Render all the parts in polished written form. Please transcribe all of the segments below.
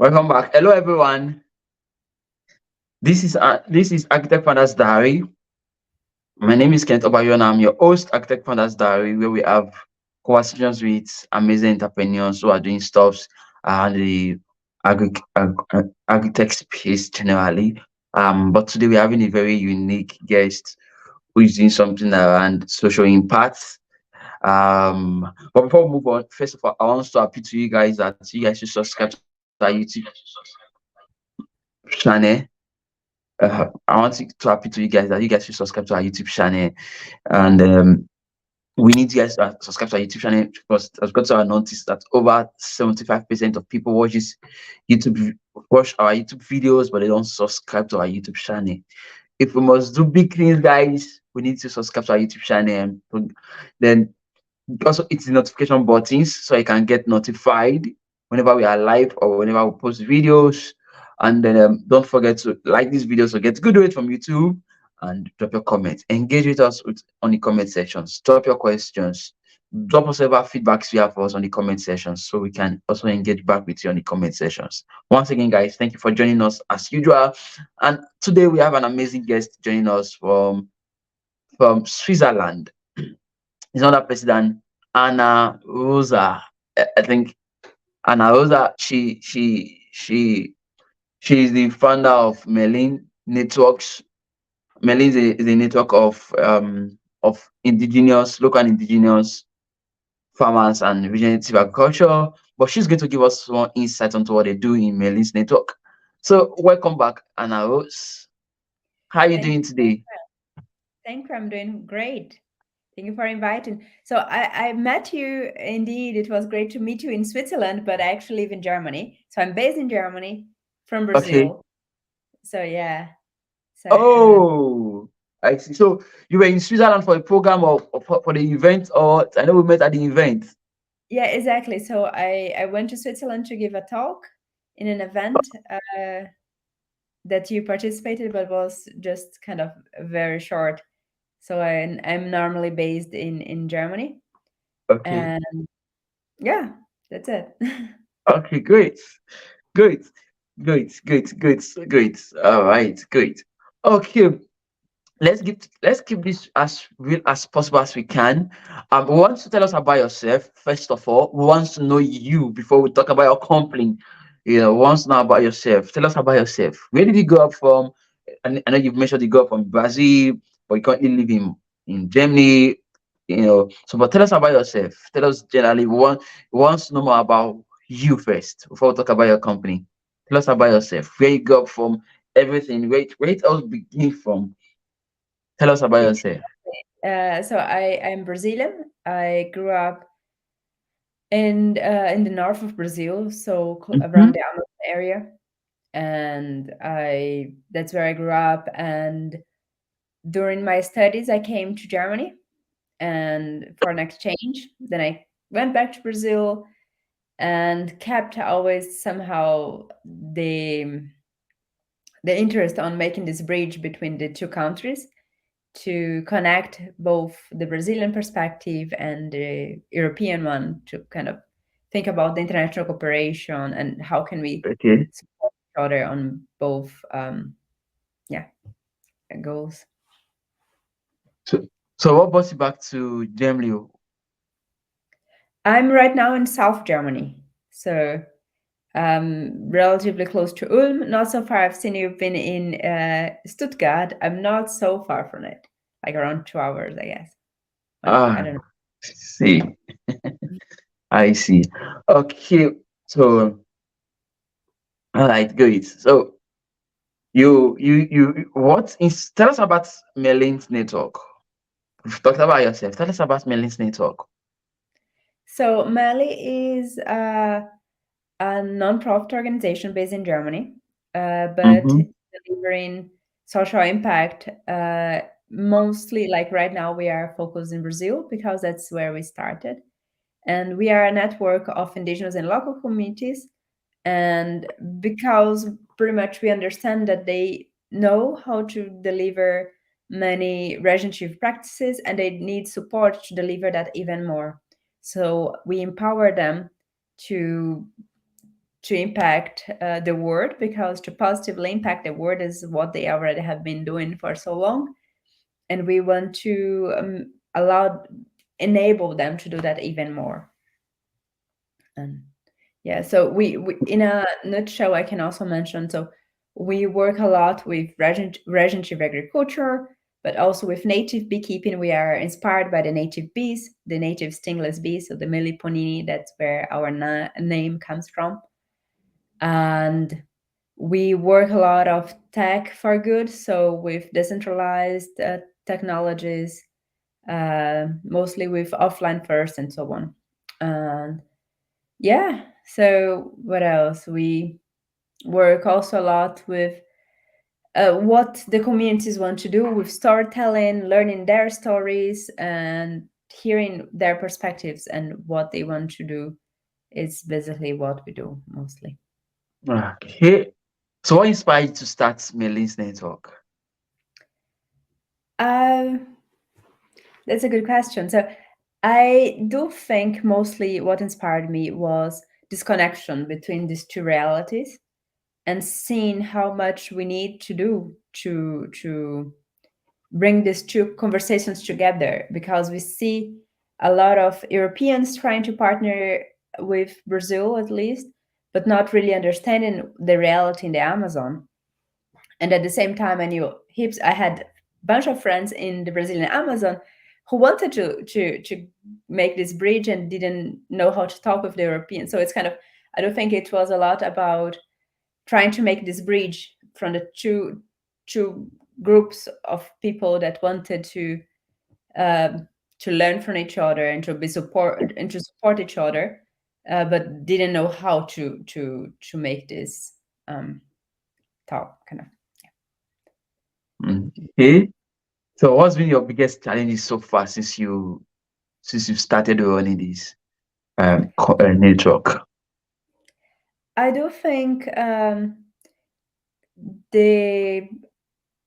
Welcome back. Hello, everyone. This is Architect Founders Diary. My name is Kent Obayo, and I'm your host, Architect Founders Diary, where we have conversations with amazing entrepreneurs who are doing stuffs and the agri-tech space generally. But today we're having a very unique guest who is doing something around social impact. But before we move on, first of all, I want to appeal to you guys that you guys should subscribe to our YouTube channel. I want to appeal to you guys that you guys should subscribe to our YouTube channel, and we need you guys to subscribe to our YouTube channel because I've got to notice that over 75% of people watch our YouTube videos, but they don't subscribe to our YouTube channel. If we must do big things, guys, we need to subscribe to our YouTube channel. Then also hit the notification buttons so you can get notified whenever we are live or whenever we post videos. And then don't forget to like this video so get good rate from YouTube, and drop your comments. Engage with us on the comment sections. Drop your questions. Drop us whatever feedbacks you have for us on the comment sections so we can also engage back with you on the comment sections. Once again, guys, thank you for joining us as usual. And today we have an amazing guest joining us from Switzerland. It's not that president, Anna Rosa. I think Anna Rosa. She's the founder of Meli Networks. Meli is a network of local indigenous farmers and regenerative agriculture. But she's going to give us more insight onto what they do in Meli's network. So welcome back, Anna Rose. How are you Thank doing today? thank you. I'm doing great. Thank you for inviting. So I met you indeed. It was great to meet you in Switzerland, but I actually live in Germany. So I'm based in Germany from Okay. Brazil. So yeah. So Oh, I see. So you were in Switzerland for a program or for the event, or I know we met at the event. yeah, exactly. So I went to Switzerland to give a talk in an event that you participated, but was just kind of very short. So I'm normally based in Germany, Okay. and yeah, that's it. Okay, great. Great. Great. All right, great. Okay, let's keep this as real as possible as we can. We want to tell us about yourself, first of all. We want to know you before we talk about your company. We want to know about yourself. Tell us about yourself. Where did you grow up from? And I know you've mentioned you grew up from Brazil, but you currently live in Germany. So but tell us about yourself. Tell us generally. We want to know more about you first before we talk about your company. Tell us about yourself. Where you grew up from, everything. Where it all begin from. Tell us about yourself. So I'm Brazilian. I grew up in the north of Brazil, so around Mhm. the Amazon area, and I that's where I grew up. And during my studies, I came to Germany and for an exchange. Then I went back to Brazil and kept always somehow the interest on making this bridge between the two countries to connect both the Brazilian perspective and the European one to kind of think about the international cooperation and how can we Okay. support each other on both yeah goals. So, so what brought you back to Germany? I'm right now in South Germany, so relatively close to Ulm. Not so far. I've seen you've been in Stuttgart. I'm not so far from it, like around 2 hours, I guess. I Ah, don't know. see, I see. Okay, so all right, great. So what is tell us about Merlin's network. We've talked about yourself. Tell us about Merlin's network. So Meli is a non-profit organization based in Germany, but Mm-hmm. delivering social impact. Mostly, like right now, we are focused in Brazil because that's where we started, and we are a network of indigenous and local communities. And because pretty much we understand that they know how to deliver many regenerative practices, and they need support to deliver that even more. So we empower them to to impact the world, because to positively impact the world is what they already have been doing for so long, and we want to enable them to do that even more. And yeah, so we in a nutshell, I can also mention, so we work a lot with regenerative agriculture, but also with native beekeeping. We are inspired by the native bees, the native stingless bees, so the Meli, that's where our name comes from. And we work a lot of tech for good, so with decentralized technologies, mostly with offline first and so on. And yeah, so what else? We work also a lot with what the communities want to do with storytelling, learning their stories, and hearing their perspectives and what they want to do is basically what we do mostly. Okay. So what inspired you to start Meli Bees Network? Uh, that's a good question. So I do think mostly what inspired me was this connection between these two realities, and seeing how much we need to do to bring these two conversations together, because we see a lot of Europeans trying to partner with Brazil at least, but not really understanding the reality in the Amazon. And at the same time, I had a bunch of friends in the Brazilian Amazon who wanted to make this bridge and didn't know how to talk with the Europeans. So it's kind of, I don't think it was a lot about trying to make this bridge from the two groups of people that wanted to learn from each other and to support each other, but didn't know how to make this talk kind of. Okay. So what's been your biggest challenges so far since you started running this network? I do think the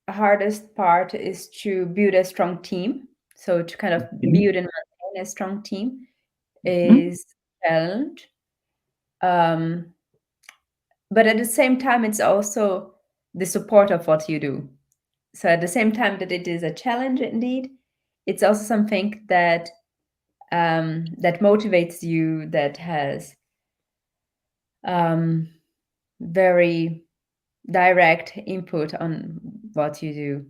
hardest part is to build a strong team. So to kind of Okay. build and maintain a strong team Mhm. is a challenge. Um, but at the same time, it's also the support of what you do. So at the same time that it is a challenge indeed, it's also something that motivates you, that has um, very direct input on what you do.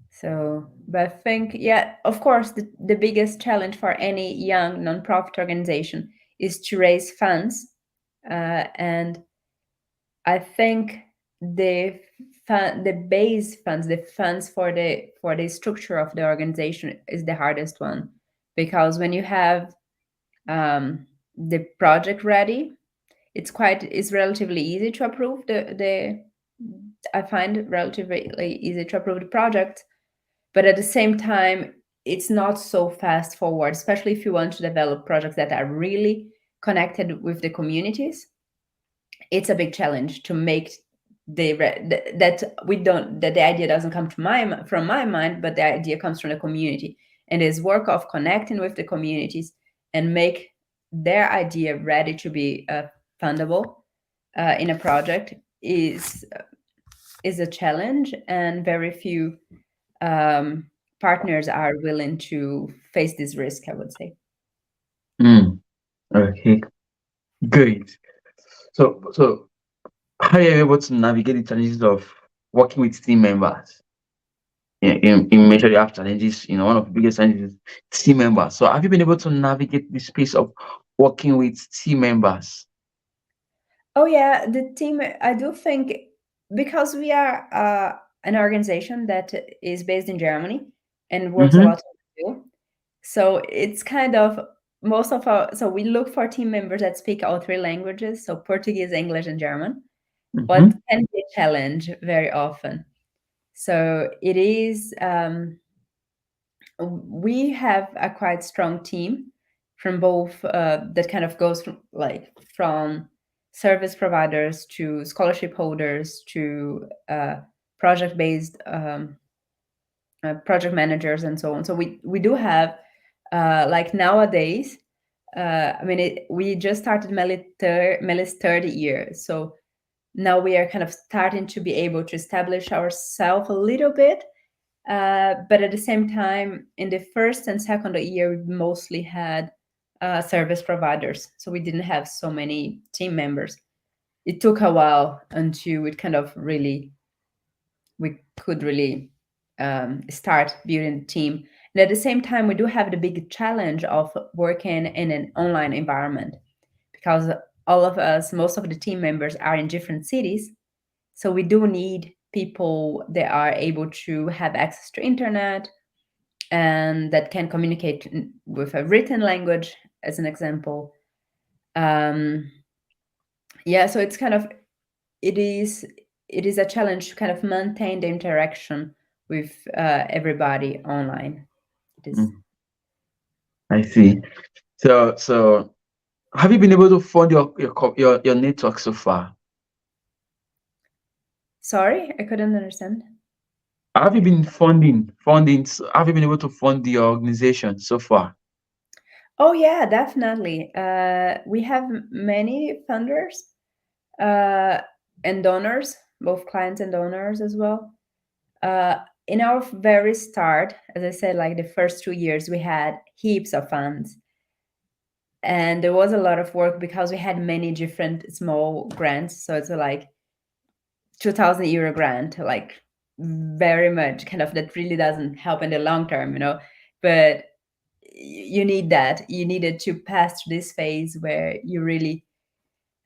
So, but I think, yeah, of course, the biggest challenge for any young nonprofit organization is to raise funds. And I think the base funds, the funds for the structure of the organization is the hardest one, because when you have the project ready, it's relatively easy to approve the I find it relatively easy to approve the project, but at the same time, it's not so fast forward, especially if you want to develop projects that are really connected with the communities. It's a big challenge to make that we don't that the idea doesn't come to from my mind, but the idea comes from the community, and is work of connecting with the communities and make their idea ready to be fundable in a project is a challenge, and very few um, partners are willing to face this risk, I would say. Mm. Okay. Great. So how are you able to navigate the challenges of working with team members? In measure you have challenges, one of the biggest challenges is team members. So have you been able to navigate the space of working with team members? Oh yeah, the team. I do think, because we are an organization that is based in Germany and works a Mm-hmm. lot in Brazil, so it's kind of most of our. So we look for team members that speak all three languages, so Portuguese, English, and German. Mm-hmm. What can be a challenge very often. So it is. We have a quite strong team from both that kind of goes from service providers to scholarship holders to project based project managers and so on. So we do have like nowadays I mean, we just started Meli's third year, so now we are kind of starting to be able to establish ourselves a little bit. But at the same time, in the first and second year, we mostly had service providers, so we didn't have so many team members. It took a while until it kind of really we could really start building the team. And at the same time, we do have the big challenge of working in an online environment because all of us, most of the team members, are in different cities. So we do need people that are able to have access to internet and that can communicate with a written language, as an example. Um, yeah, so it's kind of it is it is a challenge to kind of maintain the interaction with everybody online. It is. Mm, I see. So have you been able to fund your network so far? Sorry, I couldn't understand. Have you been have you been able to fund your organization so far? Oh yeah, definitely. We have many funders uh, and donors, both clients and donors as well. Uh, in our very start, as I said, like the first 2 years, we had heaps of funds, and there was a lot of work because we had many different small grants. So it's like 2,000 euro grant, like very much kind of that really doesn't help in the long term, But you need that. You needed to pass through this phase where you really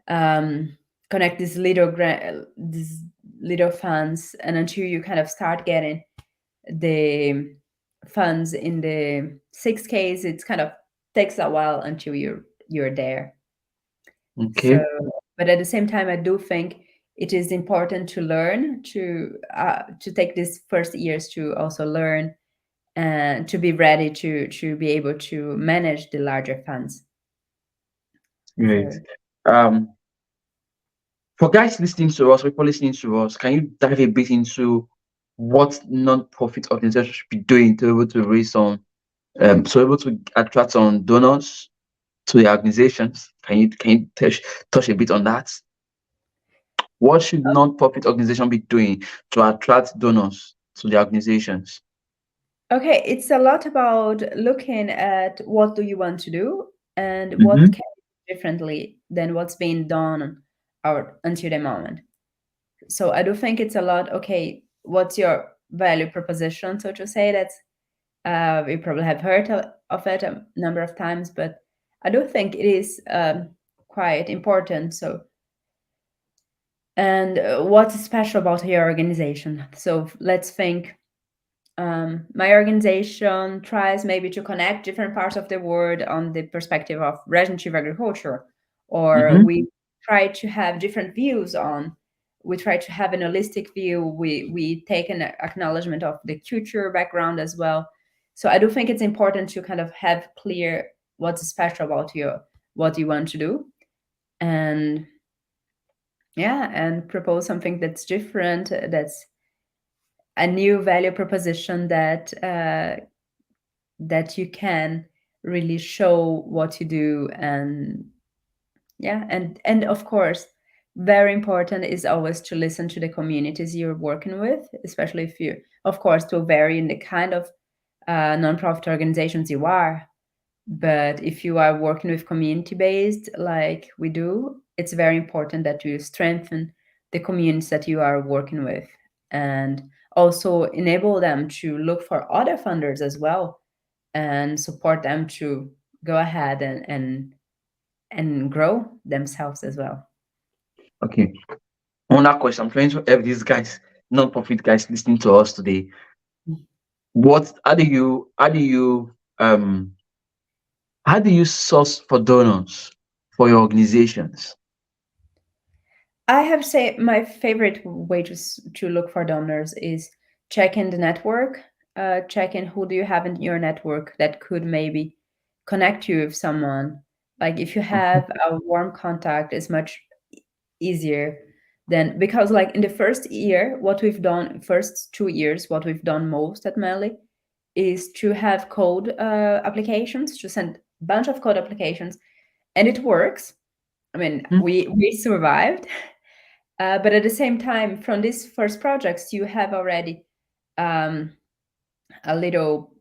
um, connect these little funds, and until you kind of start getting the funds in the 6Ks, it's kind of takes a while until you're there. So, Okay, but at the same time, I do think it is important to learn to take these first years to also learn and to be ready to be able to manage the larger funds. great. So, Um, for guys listening to us, people listening to us, can you dive a bit into what non-profit organizations should be doing to be able to raise some, so able to attract some donors to the organizations? Can you touch a bit on that? What should non-profit organization be doing to attract donors to the organizations? okay, it's a lot about looking at what do you want to do and what Mm-hmm. can you do differently than what's being done until the moment. So I do think it's a lot. Okay, what's your value proposition, so to say? That's we probably have heard of it a number of times, but I do think it is quite important. So, and what's special about your organization? So let's think. My organization tries maybe to connect different parts of the world on the perspective of regenerative agriculture, or Mm-hmm. we try to have different views on. We try to have an holistic view. We take an acknowledgement of the culture background as well. So I do think it's important to kind of have clear what's special about what you want to do, and yeah, and propose something that's different, that's a new value proposition that you can really show what you do. And yeah, and of course, very important is always to listen to the communities you're working with, especially if you, of course, to vary in the kind of nonprofit organizations you are. But if you are working with community based like we do, it's very important that you strengthen the communities that you are working with, and also enable them to look for other funders as well, and support them to go ahead and grow themselves as well. Okay. On that question, I'm trying to help these guys, non-profit guys listening to us today. What um how do you source for donors for your organizations? I have to say my favorite way to look for donors is checking the network, checking who do you have in your network that could maybe connect you with someone. Like if you Okay. have a warm contact, it's much easier than, because like in the first year, what we've done, first 2 years, what we've done most at Meli is to have code applications to send bunch of code applications, and it works. I mean, Hmm. we survived, but at the same time, from these first projects, you have already um, a little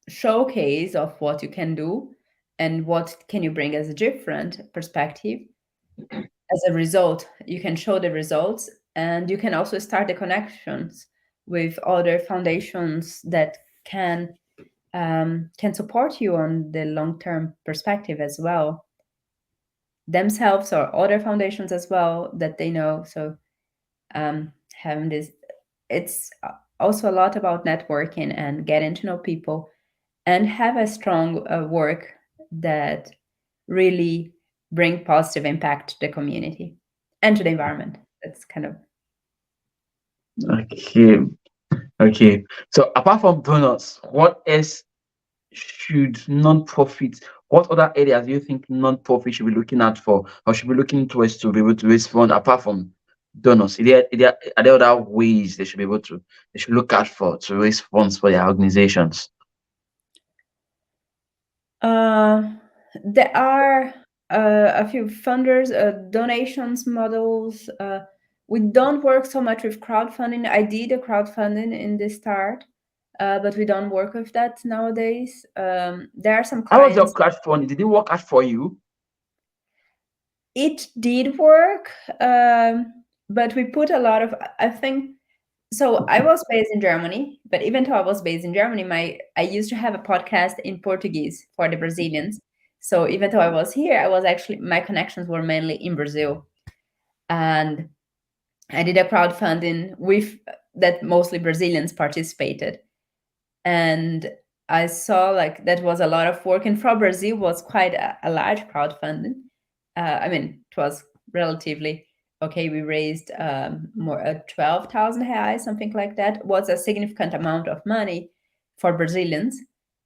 showcase of what you can do and what can you bring as a different perspective. As a result, you can show the results, and you can also start the connections with other foundations that can support you on the long-term perspective as well, themselves or other foundations as well that they know. So having this, it's also a lot about networking and getting to know people and have a strong work that really bring positive impact to the community and to the environment. That's kind of Okay. Okay. So apart from donuts, what else should non-profit, what other areas do you think non-profit should be looking at for, or should be looking towards to be able to raise funds apart from donors? Are there other ways they should be able to, they should look out for to raise funds for their organizations? uh, there are a few funders, donations models. We don't work so much with crowdfunding. I did a crowdfunding in the start, but we don't work with that nowadays. There are some How was your clients. crowdfunding? Did it work out for you? It did work, but we put a lot of, I think. So I was based in Germany, but even though I was based in Germany, I used to have a podcast in Portuguese for the Brazilians. So even though I was here, I was actually, my connections were mainly in Brazil, and I did a crowdfunding with that mostly Brazilians participated, and I saw like that was a lot of work. And for Brazil was quite a large crowdfunding. I mean, it was relatively okay. We raised more 12,000 reais, something like that. Was a significant amount of money for Brazilians.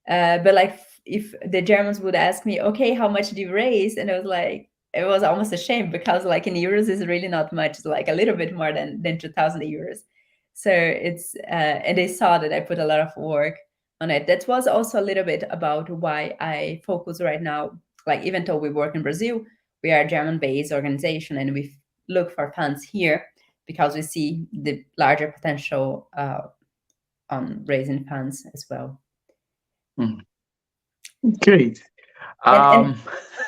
But like, if the Germans would ask me, okay, how much did you raise? And I was like, it was almost a shame because like in euros is really not much. It's like a little bit more than 2,000 euros. So it's and they saw that I put a lot of work on it. That was also a little bit about why I focus right now. Like even though we work in Brazil, we are a German-based organization, and we look for funds here because we see the larger potential on raising funds as well. Hmm. Great. And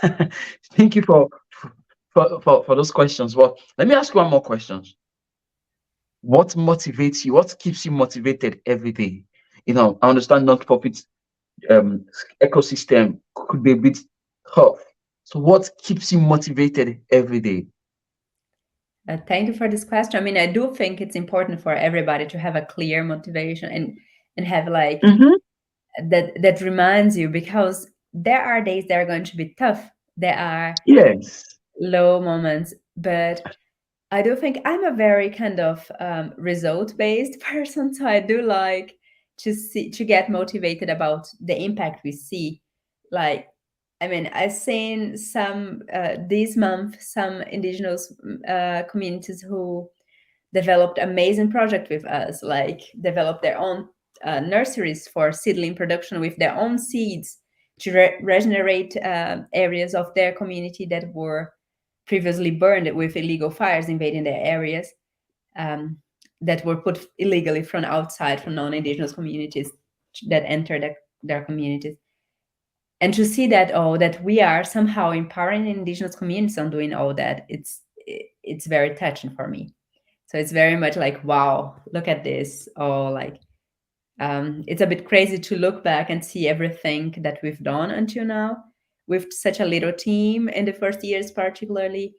Um, thank you for those questions. Well, let me ask you one more question. What motivates you? What keeps you motivated every day? You know, I understand non-profit um ecosystem could be a bit tough. So what keeps you motivated every day? thank you for this question. I mean, I do think it's important for everybody to have a clear motivation and have like Mm-hmm. that reminds you, because there are days that are going to be tough. There are Yes. low moments, but I do think I'm a very kind of result-based person, so I do like to get motivated about the impact we see. Like, I mean, I've seen some this month some indigenous communities who developed amazing project with us, like developed their own nurseries for seedling production with their own seeds to regenerate areas of their community that were previously burned with illegal fires invading their areas, um, that were put illegally from outside, from non-indigenous communities that entered their communities. And to see that, oh, that we are somehow empowering indigenous communities on doing all that, it's very touching for me. So it's very much like, wow, look at this. Or like, it's a bit crazy to look back and see everything that we've done until now with such a little team in the first years, particularly,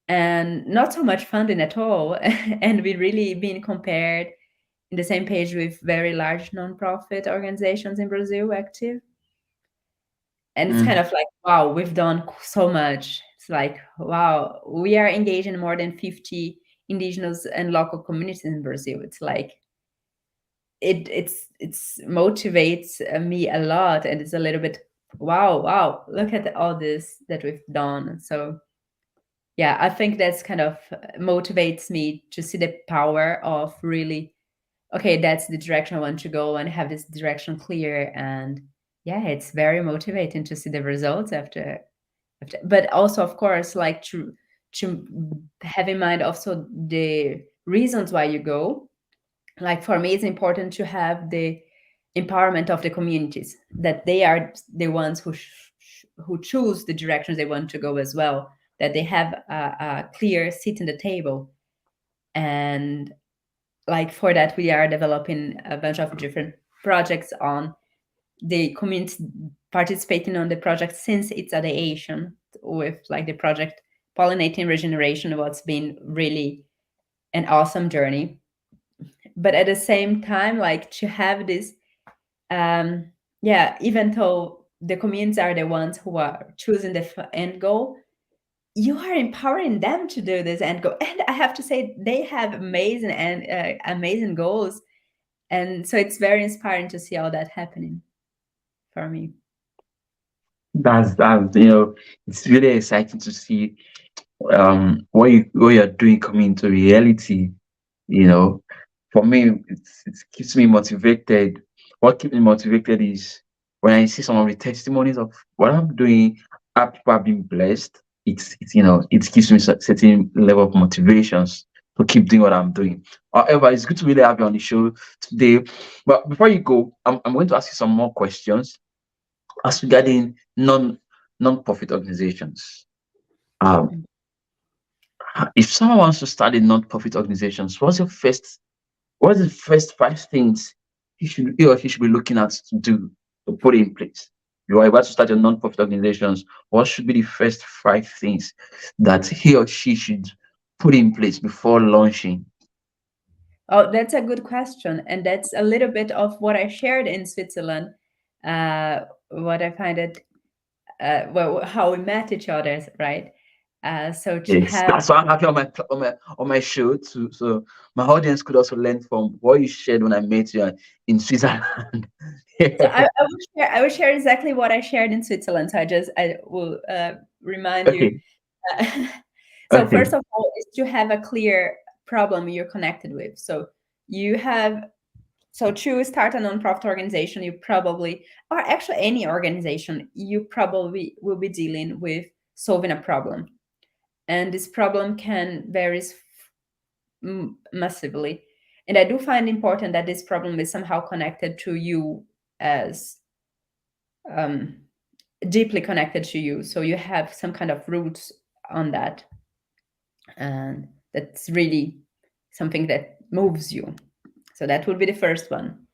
and not so much funding at all. And we really been compared in the same page with very large nonprofit organizations in Brazil active. And it's kind Mm. of like, wow, we've done so much. It's like, wow, we are engaged in more than 50 indigenous and local communities in Brazil. It's like it's motivates me a lot, and it's a little bit, wow, look at all this that we've done. So yeah, I think that's kind of motivates me to see the power of really, okay, that's the direction I want to go, and have this direction clear, and yeah, it's very motivating to see the results after, but also of course like to have in mind also the reasons why you go. Like for me, it's important to have the empowerment of the communities, that they are the ones who choose the directions they want to go as well, that they have a clear seat in the table. And like for that, we are developing a bunch of different projects on the community participating on the project since its ideation, with like the project pollinating regeneration, what's been really an awesome journey. But at the same time, like to have this, yeah, even though the communities are the ones who are choosing the end goal, you are empowering them to do this end goal. And I have to say, they have amazing and amazing goals, and so it's very inspiring to see all that happening for me. That's it's really exciting to see what you're doing coming into reality. You know, for me, it keeps me motivated. What keeps me motivated is when I see some of the testimonies of what I'm doing, how people are being blessed. It gives me certain level of motivations to keep doing what I'm doing. However, it's good to really have you on the show today. But before you go, I'm going to ask you some more questions as regarding non-profit organizations. Um, if someone wants to start a non-profit organizations, what's the first five things he or she should be looking at to do to put in place? You are about to start your non-profit organizations. What should be the first five things that he or she should put in place before launching? Oh, that's a good question. And that's a little bit of what I shared in Switzerland. What I find it, well, how we met each other, right? So to Yes, have, that's why I'm happy on my show too. So my audience could also learn from what you shared when I met you in Switzerland. so Yeah. I will share exactly what I shared in Switzerland. So I will remind you. Okay. Uh, so Okay. first of all, is to have a clear problem you're connected with. So you have So to start a nonprofit organization, you probably, or actually any organization, you probably will be dealing with solving a problem. And this problem can vary massively. And I do find important that this problem is somehow connected to you, as um, deeply connected to you. So you have some kind of roots on that. And that's really something that moves you. So that would be the first one.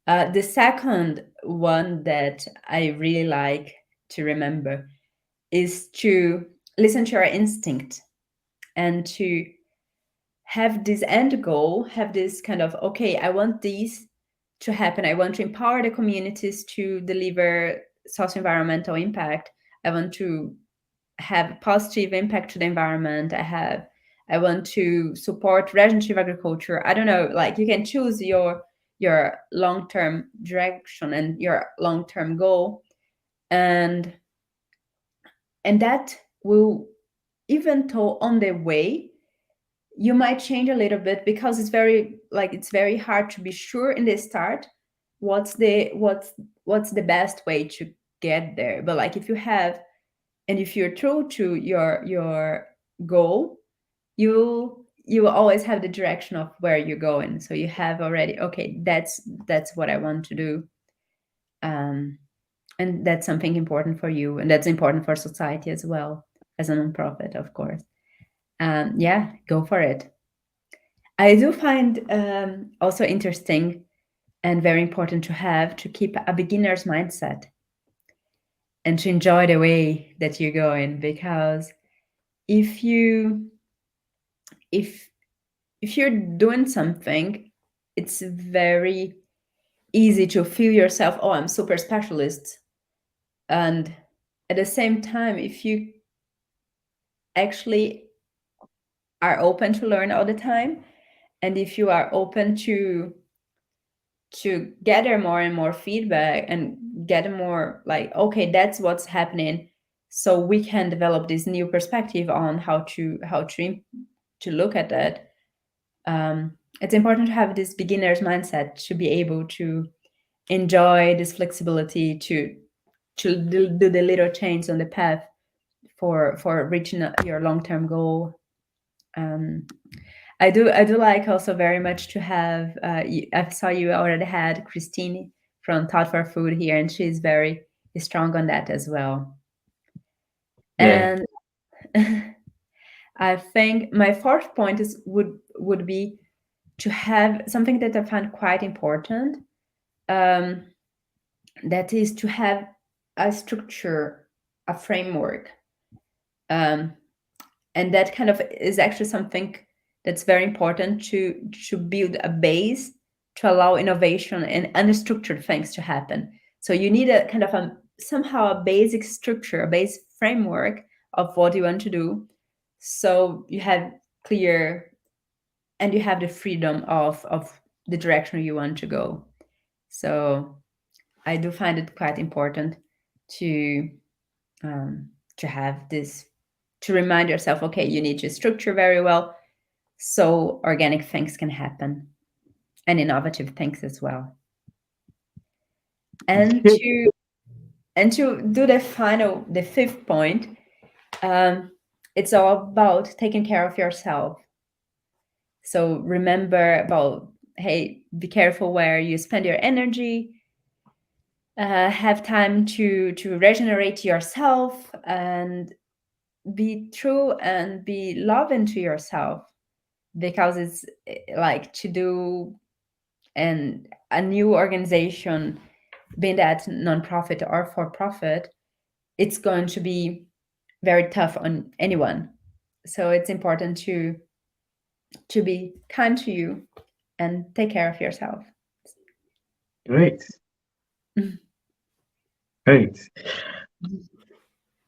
The second one that I really like to remember is to listen to your instinct, and to have this end goal, have this kind of, okay, I want these to happen. I want to empower the communities to deliver socio-environmental impact. I want to have positive impact to the environment. I want to support regenerative agriculture. I don't know, like you can choose your long-term direction and your long-term goal, and that will, even though on the way you might change a little bit, because it's very hard to be sure in the start what's the best way to get there. But like if you have, and if you're true to your goal, you will always have the direction of where you're going. So you have already, okay, that's what I want to do. um and that's something important for you, and that's important for society as well, as a nonprofit, of course. Yeah, go for it. I do find also interesting and very important to have, to keep a beginner's mindset and to enjoy the way that you're going. Because if you if if you're doing something, it's very easy to feel yourself, oh, I'm super specialist. And at the same time, if you actually are open to learn all the time, and if you are open to gather more and more feedback, and get more like, okay, that's what's happening, so we can develop this new perspective on how to look at that. It's important to have this beginner's mindset, to be able to enjoy this flexibility to do the little change on the path for reaching your long-term goal. um, I do like also very much to have I saw you already had Christine from Thought for Food here, and she's very strong on that as well. Yeah. And I think my fourth point is would be to have something that I find quite important. Um, that is to have a structure, a framework, um, and that kind of is actually something that's very important to build a base to allow innovation and unstructured things to happen. So you need a kind of a somehow a basic structure, a base framework of what you want to do, so you have clear and you have the freedom of the direction you want to go. So I do find it quite important to um, to have this, to remind yourself, okay, you need to structure very well so organic things can happen and innovative things as well. And Okay. to do the fifth point, um, it's all about taking care of yourself. So remember about, hey, be careful where you spend your energy. Have time to regenerate yourself, and be true and be loving to yourself, because it's like to do and a new organization, being that nonprofit or for profit, it's going to be very tough on anyone. So it's important to be kind to you and take care of yourself. Great. Great.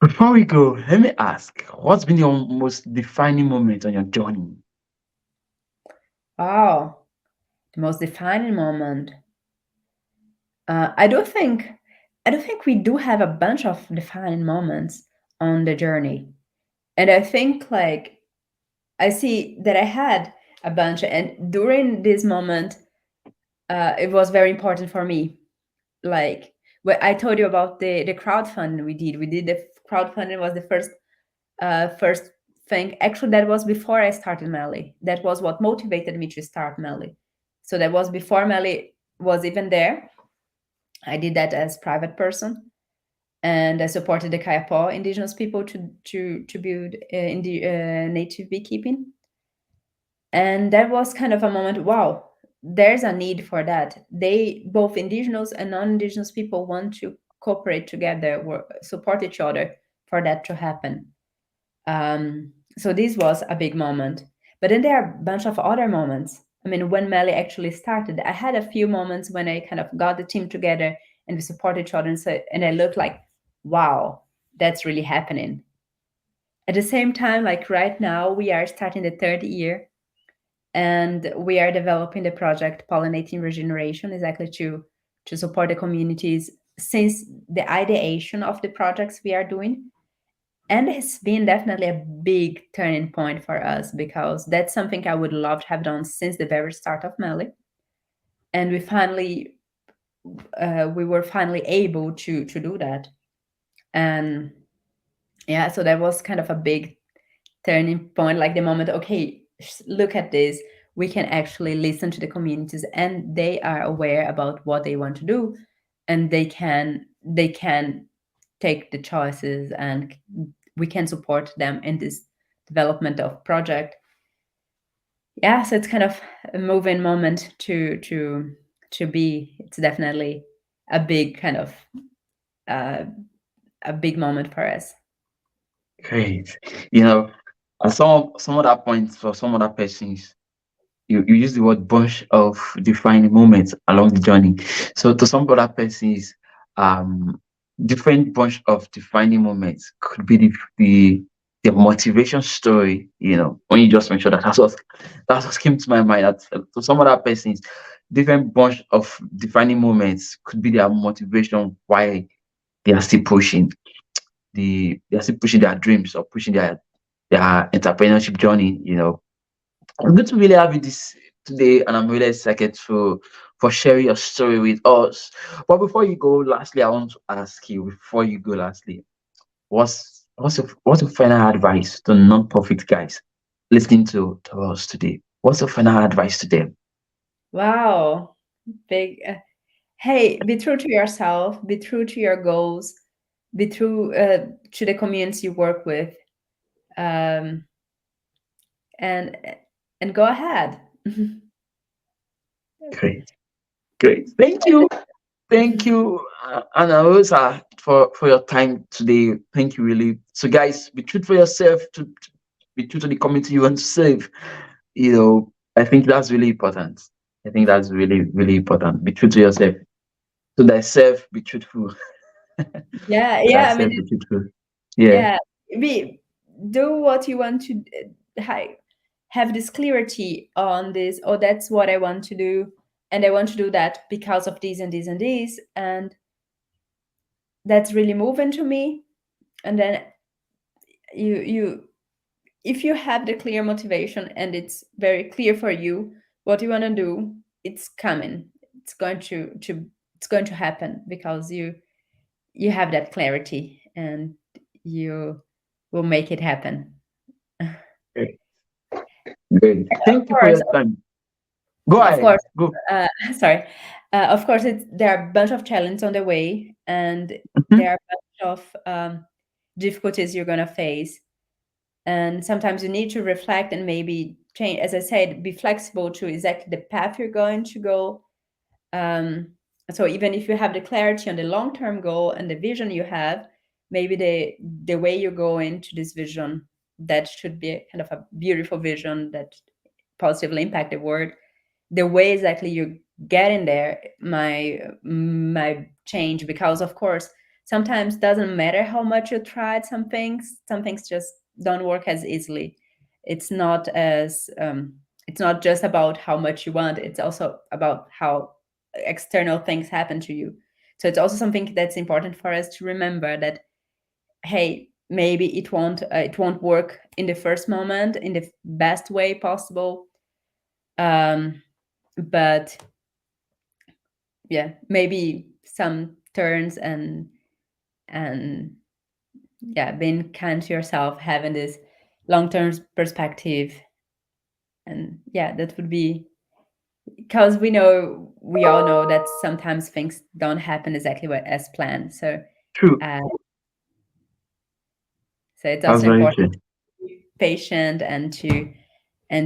Before we go, let me ask, what's been your most defining moment on your journey? Wow, the most defining moment. Uh, I do think I do think we do have a bunch of defining moments on the journey. And I think like I see that I had a bunch, and during this moment, it was very important for me. Like what I told you about the crowdfunding we did. We did the crowdfunding was the first thing. Actually, that was before I started Meli. That was what motivated me to start Meli. So that was before Meli was even there. I did that as private person, and I supported the Kayapo indigenous people to build in the native beekeeping. And that was kind of a moment, wow, there's a need for that. They, both indigenous and non-indigenous people, want to cooperate together, work, support each other for that to happen. So this was a big moment. But then there are a bunch of other moments. I mean, when Meli actually started, I had a few moments when I kind of got the team together and we support each other, and so, and I looked like, wow, that's really happening. At the same time, like right now, we are starting the third year, and we are developing the project Pollinating Regeneration, exactly to support the communities since the ideation of the projects we are doing. And it's been definitely a big turning point for us, because that's something I would love to have done since the very start of Meli. And we were finally able to do that. And yeah, so that was kind of a big turning point, like the moment, okay, look at this, we can actually listen to the communities, and they are aware about what they want to do, and they can take the choices, and we can support them in this development of project. Yeah, so it's kind of a moving moment to be. It's definitely a big kind of uh, a big moment for us. Great. You know, some other points for some other persons, you use the word bunch of defining moments along the journey. So to some other persons, um, different bunch of defining moments could be the motivation story. You know, when you just mentioned that, that's what came to my mind. That to some other persons, different bunch of defining moments could be their motivation why they are still pushing they're still pushing their dreams or pushing their entrepreneurship journey. You know, I'm going to really have you this today, and I'm really excited for sharing your story with us. But before you go, lastly, I want to ask you, before you go, lastly, what's your final advice to non-profit guys listening to us today? What's your final advice to them? Wow. Big. Hey, be true to yourself, be true to your goals, be true to the communities you work with, um, and and go ahead. Great, great. Thank you. Thank you, Anna Rosa, for your time today. Thank you, really. So, guys, be true for yourself, to be true to the community you want to serve. I think that's really important. I think that's really, really important. Be true to yourself. To thyself, be truthful. Yeah, To yeah. I mean, thyself, be truthful. Yeah, yeah. Be do what you want to have this clarity on this. Oh, that's what I want to do, and I want to do that because of this and this and this, and that's really moving to me. And then you if you have the clear motivation and it's very clear for you what you want to do, it's coming, it's going to it's going to happen because you have that clarity and you will make it happen. great, great. Of Thank you for course, your time. Go of ahead. course. Go. Sorry. Of course, there are a bunch of challenges on the way, and Mhm. there are a bunch of difficulties you're going to face. And sometimes you need to reflect and maybe change, as I said, be flexible to exactly the path you're going to go. um, so even if you have the clarity on the long-term goal and the vision you have, maybe the way you go into this vision, that should be a kind of a beautiful vision that positively impact the world. The way exactly you're getting there might change, because of course sometimes doesn't matter how much you tried some things just don't work as easily. It's not as it's not just about how much you want, it's also about how external things happen to you. So it's also something that's important for us to remember, that hey, maybe it won't work in the first moment in the best way possible. um but yeah, maybe some turns and yeah, being kind to yourself, having this long-term perspective. And yeah, that would be, because we all know that sometimes things don't happen exactly as planned. So True. uh, so it's That's also very important true. to be patient and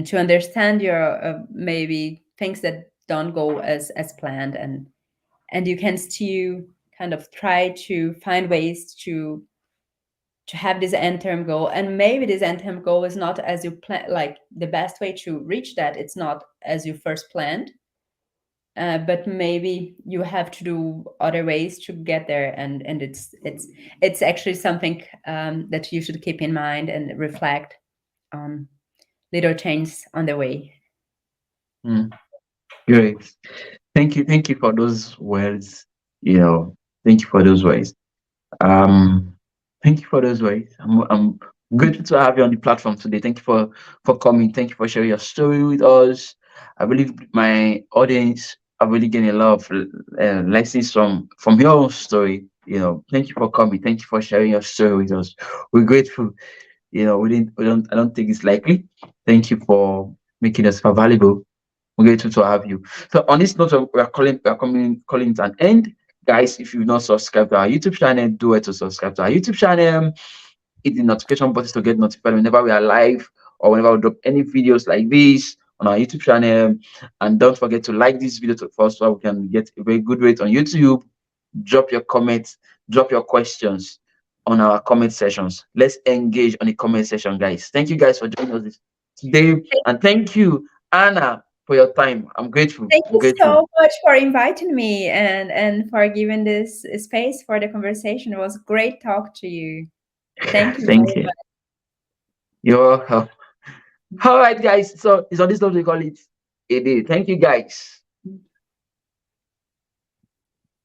to understand your maybe things that don't go as planned, and you can still kind of try to find ways to have this end term goal. And maybe this end term goal is not as you plan, like the best way to reach that, it's not as you first planned. But maybe you have to do other ways to get there, and it's actually something that you should keep in mind and reflect on little changes on the way. Mm, great. Thank you for those words. You know, thank you for those words. Um, Thank you for those words. I'm grateful to have you on the platform today. Thank you for coming. Thank you for sharing your story with us. I believe my audience are really getting a lot of lessons from your own story. Thank you for coming. Thank you for sharing your story with us. We're grateful. I don't take this lightly. Thank you for making us valuable. We're grateful to have you. So on this note, we are calling it an end. Guys, if you've not subscribed to our YouTube channel, do it to subscribe to our YouTube channel. Hit the notification button to get notified whenever we are live or whenever we drop any videos like this on our YouTube channel. And don't forget to like this video to first so we can get a very good rate on YouTube. Drop your comments, drop your questions on our comment sessions. Let's engage on the comment section, guys. Thank you guys for joining us today. And thank you, Anna, for your time. I'm grateful. Thank I'm you grateful. so much for inviting me and for giving this space for the conversation. It was great talk to you. Thank you Thank very you. You're welcome. All right, guys. So it's on this note we call it a day. Thank you, guys.